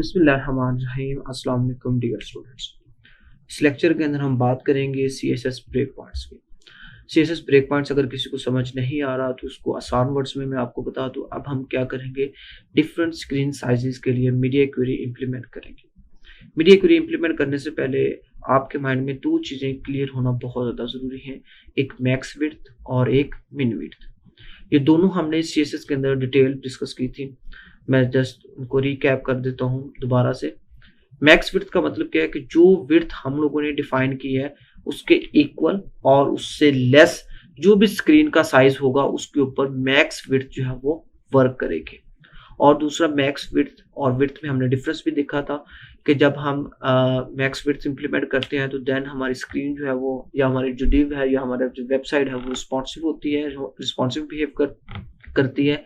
बिस्मिल्लाहिर्रहमानिर्रहीम। अस्सलाम वालेकुम डियर स्टूडेंट्स। इस लेक्चर के अंदर हम बात करेंगे CSS ब्रेक पॉइंट्स की। CSS ब्रेक पॉइंट्स अगर किसी को समझ नहीं आ रहा तो उसको आसान वर्ड्स में मैं आपको बता दूं। अब हम क्या करेंगे, डिफरेंट स्क्रीन साइजेस के लिए मीडिया क्वेरी इंप्लीमेंट करेंगे। मीडिया क्वेरी इंप्लीमेंट करने से पहले आपके माइंड में दो चीज़ें क्लियर होना बहुत ज़्यादा ज़रूरी है, एक मैक्स विड्थ और एक मिन विड्थ। ये दोनों हमने CSS के अंदर डिटेल डिस्कस की थी। मैं जस्ट उनको रिकैप कर देता हूँ दोबारा से। मैक्स विड्थ का मतलब क्या है कि जो विड्थ हम लोगों ने डिफाइन की है उसके इक्वल और उससे लेस जो भी स्क्रीन का साइज होगा उसके ऊपर मैक्स विड्थ जो है वो वर्क करेगी। और दूसरा मैक्स विड्थ और विड्थ में हमने डिफरेंस भी देखा था कि जब हम मैक्स विड्थ इंप्लीमेंट करते हैं तो देन हमारी स्क्रीन जो है वो या हमारी जो डिव है या हमारा जो वेबसाइट है वो रिस्पॉन्सिव होती है, रिस्पॉन्सिव बिहेव करती है।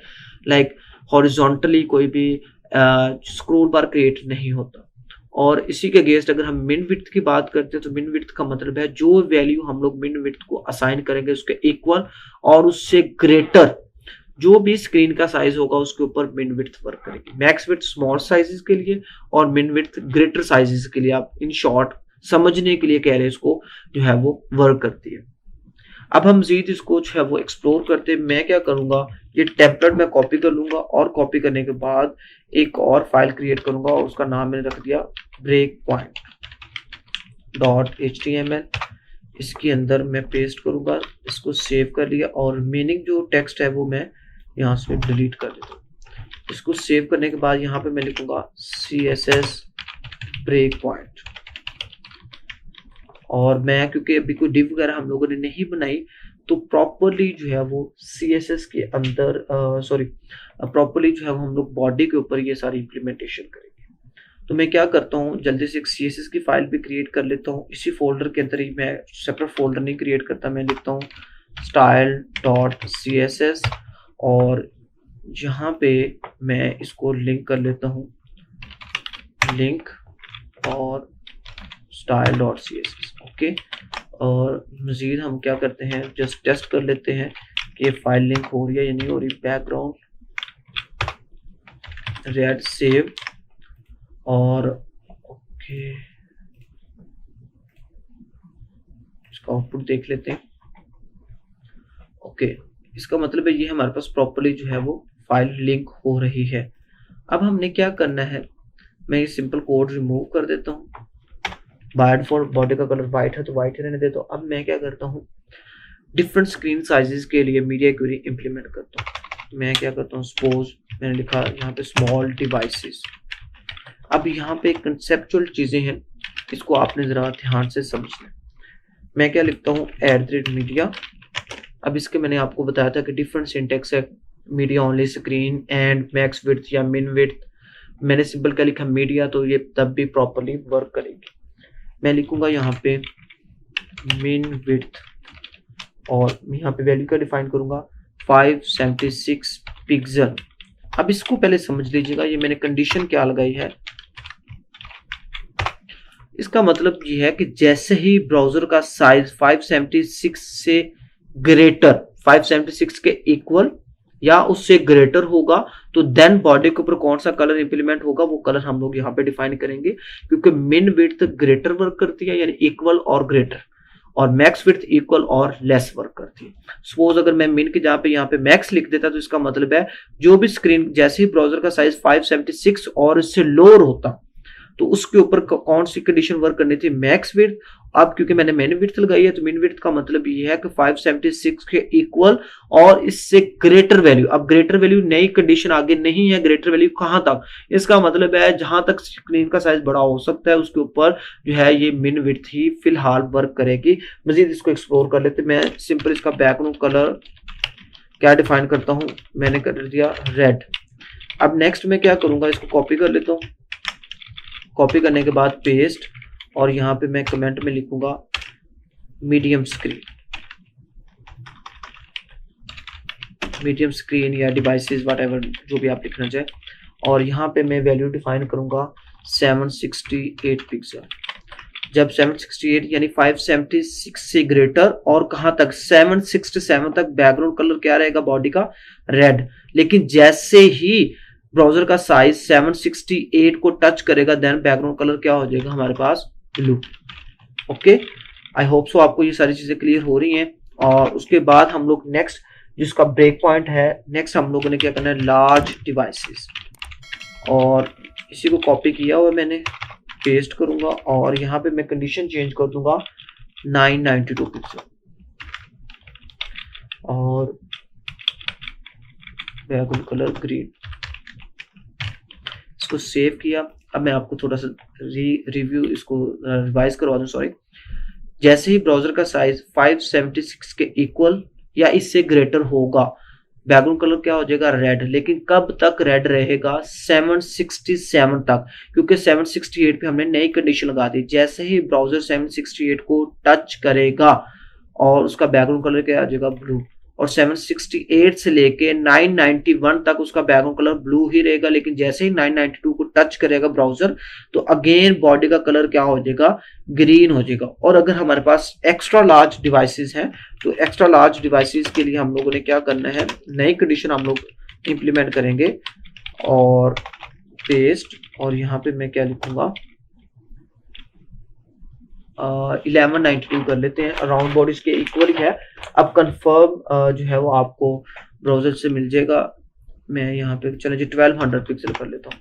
लाइक हॉरिजॉन्टली कोई भी स्क्रोल बार क्रिएट नहीं होता। और इसी के अगेंस्ट अगर हम मिन विड्थ की बात करते हैं तो मिन विड्थ का मतलब है जो वैल्यू हम लोग मिन विड्थ को असाइन करेंगे उसके इक्वल और उससे ग्रेटर जो भी स्क्रीन का साइज होगा उसके ऊपर मिन विड्थ वर्क करेगी। मैक्स विड्थ स्मॉल साइजेस के लिए और मिन विड्थ ग्रेटर साइजेस के लिए, आप इन शॉर्ट समझने के लिए कह रहे हैं, इसको जो है वो वर्क करती है। अब हम मजीद इसको जो है वो एक्सप्लोर करते हैं। मैं क्या करूंगा, ये टेम्पलेट मैं कॉपी कर लूंगा और कॉपी करने के बाद एक और फाइल क्रिएट करूंगा और उसका नाम मैंने रख दिया breakpoint.html। इसके अंदर मैं पेस्ट करूंगा, इसको सेव कर लिया और मीनिंग जो टेक्स्ट है वो मैं यहाँ से डिलीट कर देता हूँ। इसको सेव करने के बाद यहाँ पे मैं लिखूंगा CSS ब्रेक पॉइंट। और मैं क्योंकि अभी कोई डिव वगैरह हम लोगों ने नहीं बनाई तो प्रॉपरली जो है वो CSS के अंदर प्रॉपरली जो है वो हम लोग बॉडी के ऊपर ये सारी इम्प्लीमेंटेशन करेंगे। तो मैं क्या करता हूँ, जल्दी से एक CSS की फाइल भी क्रिएट कर लेता हूँ। इसी फोल्डर के अंदर ही, मैं सेपरेट फोल्डर नहीं क्रिएट करता, मैं लिखता हूँ style.css और यहाँ पे मैं इसको लिंक कर लेता हूँ, लिंक और style.css। ओके, और मजीद हम क्या करते हैं, जस्ट टेस्ट कर लेते हैं कि फाइल लिंक हो रही है या नहीं हो रही। बैकग्राउंड रेड सेव और ओके, इसका आउटपुट देख लेते हैं। ओके, इसका मतलब है ये हमारे पास प्रॉपर्ली जो है वो फाइल लिंक हो रही है। अब हमने क्या करना है, मैं ये सिंपल कोड रिमूव कर देता हूँ। बाय डिफॉल्ट बॉडी का कलर वाइट है तो वाइट ही रहने देता हूँ। अब मैं क्या करता हूँ, डिफरेंट स्क्रीन साइजेस के लिए मीडिया क्वेरी इंप्लीमेंट करता हूँ। मैं क्या करता हूँ, सपोज मैंने लिखा यहाँ पे स्मॉल डिवाइसेस। अब यहाँ पे कंसेप्चुअल चीजें हैं, इसको आपने जरा ध्यान से समझना। मैं क्या लिखता हूँ, @मीडिया। अब इसके मैंने आपको बताया था कि डिफरेंट सिंटेक्स है, media only screen and max width या मिन विड्थ। मैंने सिंपल क्या लिखा, मीडिया, तो ये तब भी प्रॉपरली वर्क करेगी। मैं लिखूंगा यहाँ पे मिन विड्थ और यहाँ पे वैल्यू का डिफाइन करूंगा 576 पिक्सल। अब इसको पहले समझ लीजिएगा, ये मैंने कंडीशन क्या लगाई है। इसका मतलब ये है कि जैसे ही ब्राउजर का साइज 576 से ग्रेटर, 576 के इक्वल या उससे ग्रेटर होगा तो देन बॉडी के ऊपर कौन सा कलर इंप्लीमेंट होगा वो कलर हम लोग यहाँ पे डिफाइन करेंगे। क्योंकि मिन विड्थ ग्रेटर वर्क करती है, यानी इक्वल और ग्रेटर, और मैक्स विड्थ इक्वल और लेस वर्क करती है। सपोज अगर मैं मिन के जहाँ पे यहाँ पे मैक्स लिख देता तो इसका मतलब है जो भी स्क्रीन, जैसे ही ब्राउजर का साइज 576 और इससे लोअर होता तो उसके ऊपर कौन सी कंडीशन वर्क करनी थी, मैक्स विड्थ। अब क्योंकि मैंने मिन विड्थ लगाई है तो मिन विड्थ का मतलब ये है कि 576 के इक्वल और इससे ग्रेटर वैल्यू। अब ग्रेटर वैल्यू नई कंडीशन आगे नहीं है, ग्रेटर वैल्यू कहां तक, इसका मतलब है जहां तक स्क्रीन का साइज बड़ा हो सकता है उसके ऊपर जो है ये मिन विड्थ ही फिलहाल वर्क करेगी। मजीद इसको एक्सप्लोर कर लेते। मैं सिंपल इसका बैकग्राउंड कलर क्या डिफाइन करता हूं, मैंने कर दिया रेड। अब नेक्स्ट मैं क्या करूंगा, इसको कॉपी कर लेता हूँ। कॉपी करने के बाद पेस्ट और यहाँ पे मैं कमेंट में लिखूंगा मीडियम स्क्रीन या डिवाइसेस व्हाटएवर जो भी आप लिखना चाहे। और यहाँ पे मैं वैल्यू डिफाइन करूंगा 768 पिक्सल। जब 768 यानी 576 से ग्रेटर और कहां तक 767 तक बैकग्राउंड कलर क्या रहेगा बॉडी का, रेड। लेकिन जैसे ही ब्राउजर का साइज 768 को टच करेगा, देन बैकग्राउंड कलर क्या हो जाएगा हमारे पास, blue. Okay, I hope so आपको ये सारी चीजें क्लियर हो रही हैं। और उसके बाद हम लोग नेक्स्ट जिसका ब्रेक पॉइंट है, नेक्स्ट हम लोगों ने क्या करना है, लार्ज डिवाइसेस। और इसी को कॉपी किया हुआ मैंने, पेस्ट करूंगा और यहाँ पे मैं कंडीशन चेंज कर दूंगा 992 पिक्सल और बैकग्राउंड कलर ग्रीन। इसको सेव किया। अब मैं आपको थोड़ा सा रिव्यू इसको रिवाइज करवा दूं, सॉरी। जैसे ही ब्राउजर का साइज 576 के इक्वल या इससे ग्रेटर होगा, बैकग्राउंड कलर क्या हो जाएगा, रेड। लेकिन कब तक रेड रहेगा, 767 तक, क्योंकि 768 पे हमने नई कंडीशन लगा दी। जैसे ही ब्राउजर 768 को टच करेगा और उसका बैकग्राउंड कलर क्या आ जाएगा, ब्लू। और 768 से लेके 991 तक उसका बैकग्राउंड कलर ब्लू ही रहेगा। लेकिन जैसे ही 992 को टच करेगा ब्राउजर, तो अगेन बॉडी का कलर क्या हो जाएगा, ग्रीन हो जाएगा। और अगर हमारे पास एक्स्ट्रा लार्ज डिवाइसेस हैं, तो एक्स्ट्रा लार्ज डिवाइसेस के लिए हम लोगों ने क्या करना है, नई कंडीशन हम लोग इंप्लीमेंट करेंगे और पेस्ट। और यहाँ पे मैं क्या लिखूंगा, 1192 कर लेते हैं, अराउंड बॉडीज के इक्वल ही है। अब कंफर्म जो है वो आपको ब्राउजर से मिल जाएगा। मैं यहाँ पे चले जी 1200 पिक्सल कर लेता हूँ।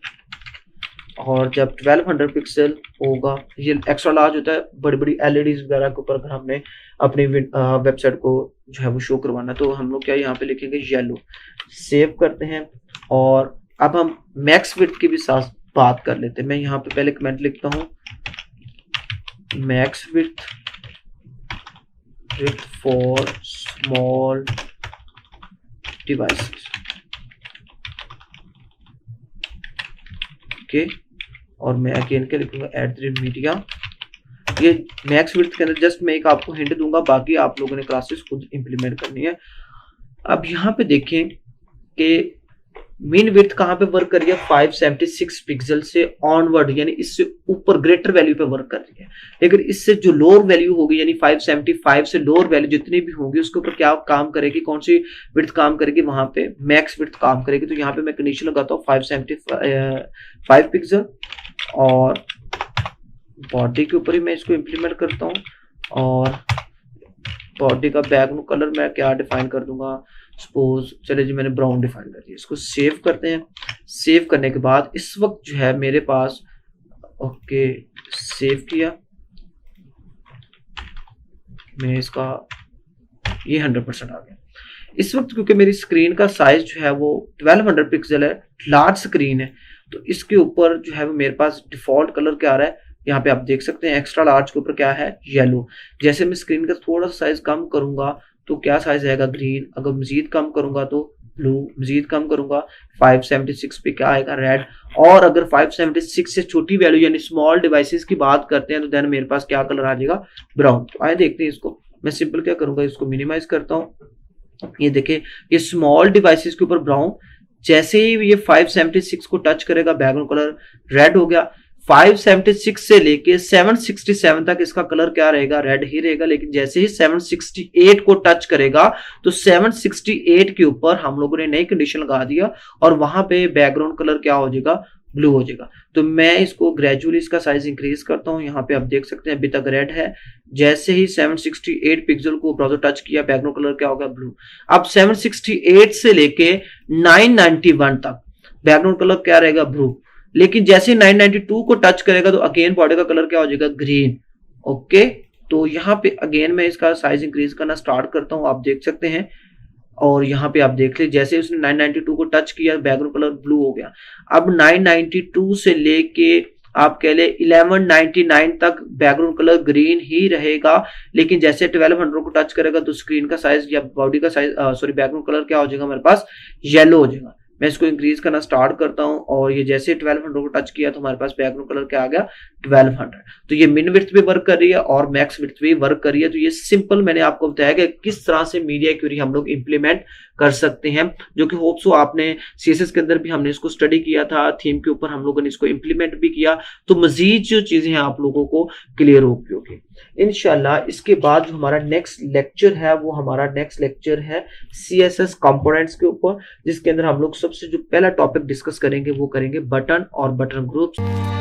और जब 1200 पिक्सल होगा, ये एक्स्ट्रा लार्ज होता है बड़ी बड़ी एलईडीज वगैरह के ऊपर, अगर हमने अपनी वेबसाइट को जो है वो शो करवाना, तो हम लोग क्या यहाँ पे लिखेंगे, येलो। सेव करते हैं। और अब हम मैक्स विड्थ की भी साथ बात कर लेते हैं। मैं यहाँ पे पहले कमेंट लिखता हूँ, max width for small devices. Okay, और मैं अगेन क्या लिखूंगा, @media। ये मैक्स विड्थ के अंदर जस्ट मैं एक आपको हिंट दूंगा, बाकी आप लोगों ने क्लासेस खुद इंप्लीमेंट करनी है। अब यहाँ पे देखें कि मीन विड्थ कहाँ पे वर्क कर रही है, 576 पिक्सल से ऑनवर्ड, यानी इससे ऊपर ग्रेटर वैल्यू पे वर्क कर रही है। लेकिन इससे जो लोअर वैल्यू होगी, यानी 575 से लोअर वैल्यू जितनी भी होगी, उसके ऊपर क्या काम करेगी, कौन सी विड्थ काम करेगी, वहां पे मैक्स विड्थ काम करेगी। तो यहाँ पे मैं कंडीशन लगाता हूँ 575 पिक्सल और बॉडी के ऊपर ही मैं इसको इंप्लीमेंट करता हूँ। और बॉडी का बैकग्राउंड कलर मैं क्या डिफाइन कर दूंगा, सपोज चले जी मैंने ब्राउन डिफाइन कर दिया। इसको सेव करते हैं। सेव करने के बाद इस वक्त जो है मेरे पास, ओके सेव किया मैं, इसका ये 100% आ गया इस वक्त, क्योंकि मेरी स्क्रीन का साइज जो है वो 1200 पिक्सल है, लार्ज स्क्रीन है। तो इसके ऊपर जो है वो मेरे पास डिफॉल्ट कलर क्या आ रहा है, यहाँ पे आप देख सकते हैं एक्स्ट्रा लार्ज के ऊपर क्या है, येलो। जैसे मैं स्क्रीन का थोड़ा सा साइज कम करूंगा तो क्या साइज आएगा, ग्रीन। अगर मजीद कम करूंगा तो ब्लू, मजीद कम करूंगा 576 पे क्या आएगा, रेड। और अगर 576 से छोटी वैल्यू यानी स्मॉल डिवाइसेस की बात करते हैं, तो देन मेरे पास क्या कलर आ जाएगा, ब्राउन। तो आइए देखते हैं इसको। मैं सिंपल क्या करूंगा, इसको मिनिमाइज करता हूँ। ये देखें, ये स्मॉल डिवाइसेस के ऊपर ब्राउन, जैसे ही ये 576 को टच करेगा बैकग्राउंड कलर रेड हो गया। 576 से लेके 767 तक इसका कलर क्या रहेगा, रेड ही रहेगा। लेकिन जैसे ही 768 को टच करेगा, तो 768 के ऊपर हम लोगों ने नई कंडीशन लगा दिया और वहां पे बैकग्राउंड कलर क्या हो जाएगा, ब्लू हो जाएगा। तो मैं इसको ग्रेजुअली इसका साइज इंक्रीज करता हूं। यहाँ पे आप देख सकते हैं अभी तक रेड है, जैसे ही 768 पिक्सल को ब्राउजर टच किया, बैकग्राउंड कलर क्या होगा, ब्लू। अब 768 से लेके 991 तक बैकग्राउंड कलर क्या रहेगा, ब्लू। लेकिन जैसे 992 को टच करेगा तो अगेन बॉडी का कलर क्या हो जाएगा, ग्रीन। ओके, तो यहाँ पे अगेन मैं इसका साइज इंक्रीज करना स्टार्ट करता हूँ, आप देख सकते हैं। और यहाँ पे आप देख ले, जैसे उसने 992 को टच किया, बैकग्राउंड कलर ब्लू हो गया। अब 992 से लेके आप कह ले 1199 तक बैकग्राउंड कलर ग्रीन ही रहेगा। लेकिन जैसे 1200 को टच करेगा तो स्क्रीन का साइज या बॉडी का साइज सॉरी बैकग्राउंड कलर क्या हो जाएगा, मेरे पास येलो हो जाएगा। मैं इसको इंक्रीज करना स्टार्ट करता हूं और ये जैसे 1200 को टच किया तो हमारे पास बैकग्राउंड कलर क्या आ गया, 1200। तो ये मिन विड्थ भी वर्क कर रही है और मैक्स विड्थ भी वर्क कर रही है। तो ये सिंपल मैंने आपको बताया कि किस तरह से मीडिया क्वेरी हम लोग इंप्लीमेंट कर सकते हैं, जो कि होप सो आपने सीएसएस के अंदर भी हमने इसको स्टडी किया था, थीम के ऊपर हम लोगों ने इसको इंप्लीमेंट भी किया, तो मजीद जो चीजें हैं आप लोगों को क्लियर होगी इंशाल्लाह। इसके बाद जो हमारा नेक्स्ट लेक्चर है वो हमारा नेक्स्ट लेक्चर है सीएसएस कंपोनेंट्स के ऊपर, जिसके अंदर हम लोग सबसे जो पहला टॉपिक डिस्कस करेंगे वो करेंगे बटन और बटन ग्रुप्स।